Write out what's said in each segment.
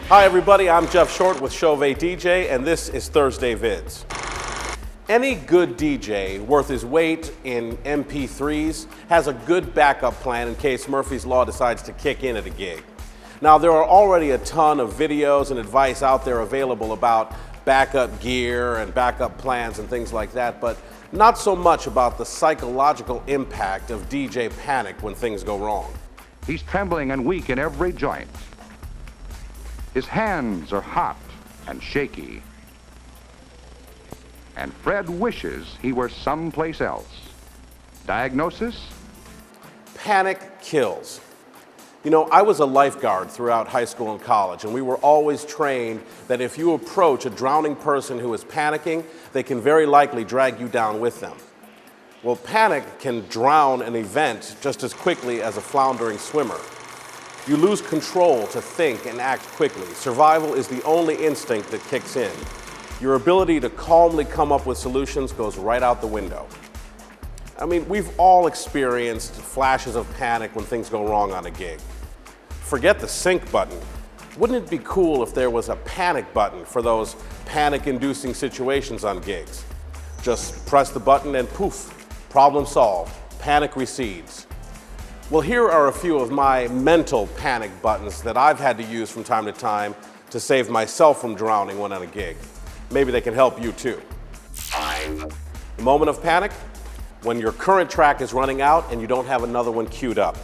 Hi everybody, I'm Geoff Short with CHAUVET DJ, and this is Thursday Vids. Any good DJ worth his weight in MP3s has a good backup plan in case Murphy's Law decides to kick in at a gig. Now, there are already a ton of videos and advice out there available about backup gear and backup plans and things like that, but not so much about the psychological impact of DJ panic when things go wrong. He's trembling and weak in every joint. His hands are hot and shaky. And Fred wishes he were someplace else. Diagnosis? Panic kills. You know, I was a lifeguard throughout high school and college, and we were always trained that if you approach a drowning person who is panicking, they can very likely drag you down with them. Well, panic can drown an event just as quickly as a floundering swimmer. You lose control to think and act quickly. Survival is the only instinct that kicks in. Your ability to calmly come up with solutions goes right out the window. I mean, we've all experienced flashes of panic when things go wrong on a gig. Forget the sync button. Wouldn't it be cool if there was a panic button for those panic-inducing situations on gigs? Just press the button and poof, problem solved, panic recedes. Well, here are a few of my mental panic buttons that I've had to use from time to time to save myself from drowning when on a gig. Maybe they can help you too. 5. The moment of panic? When your current track is running out and you don't have another one queued up.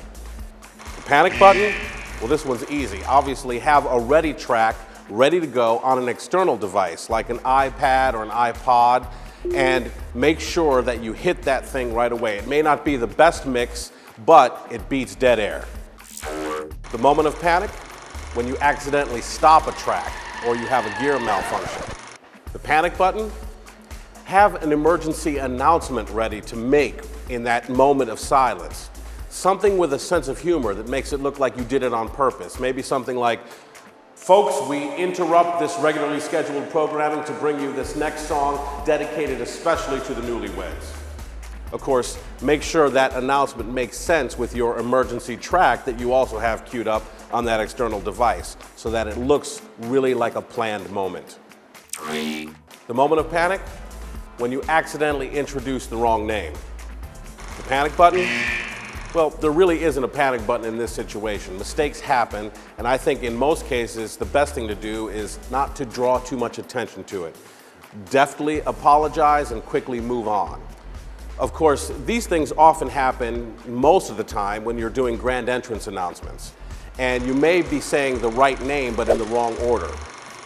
The panic button? Well, this one's easy. Obviously, have a ready track ready to go on an external device like an iPad or an iPod, and make sure that you hit that thing right away. It may not be the best mix, but it beats dead air. The moment of panic? When you accidentally stop a track or you have a gear malfunction. The panic button? Have an emergency announcement ready to make in that moment of silence. Something with a sense of humor that makes it look like you did it on purpose. Maybe something like, folks, we interrupt this regularly scheduled programming to bring you this next song dedicated especially to the newlyweds. Of course, make sure that announcement makes sense with your emergency track that you also have queued up on that external device so that it looks really like a planned moment. 3. The moment of panic? When you accidentally introduce the wrong name. The panic button? Well, there really isn't a panic button in this situation. Mistakes happen, and I think in most cases the best thing to do is not to draw too much attention to it. Deftly apologize and quickly move on. Of course, these things often happen most of the time when you're doing grand entrance announcements. And you may be saying the right name, but in the wrong order.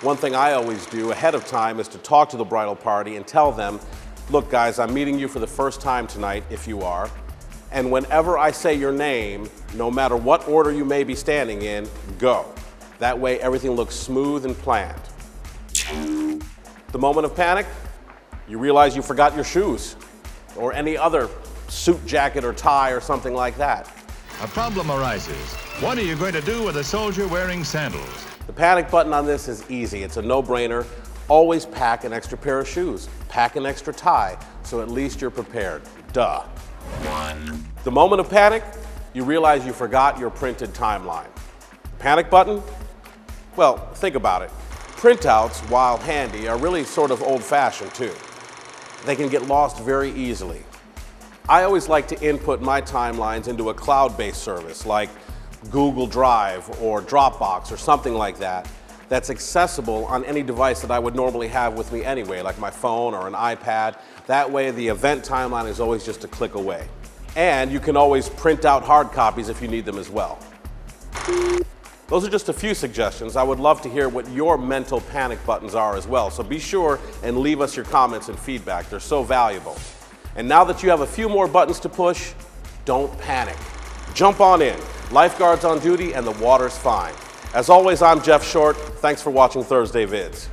One thing I always do ahead of time is to talk to the bridal party and tell them, look guys, I'm meeting you for the first time tonight, if you are. And whenever I say your name, no matter what order you may be standing in, go. That way everything looks smooth and planned. The moment of panic, you realize you forgot your shoes, or any other suit jacket or tie or something like that. A problem arises. What are you going to do with a soldier wearing sandals? The panic button on this is easy. It's a no-brainer. Always pack an extra pair of shoes. Pack an extra tie, so at least you're prepared. Duh. 1. The moment of panic, you realize you forgot your printed timeline. Panic button? Well, think about it. Printouts, while handy, are really sort of old-fashioned too. They can get lost very easily. I always like to input my timelines into a cloud-based service like Google Drive or Dropbox or something like that that's accessible on any device that I would normally have with me anyway, like my phone or an iPad. That way the event timeline is always just a click away. And you can always print out hard copies if you need them as well. Those are just a few suggestions. I would love to hear what your mental panic buttons are as well, so be sure and leave us your comments and feedback. They're so valuable. And now that you have a few more buttons to push, don't panic. Jump on in. Lifeguards on duty and the water's fine. As always, I'm Geoff Short. Thanks for watching Thursday Vids.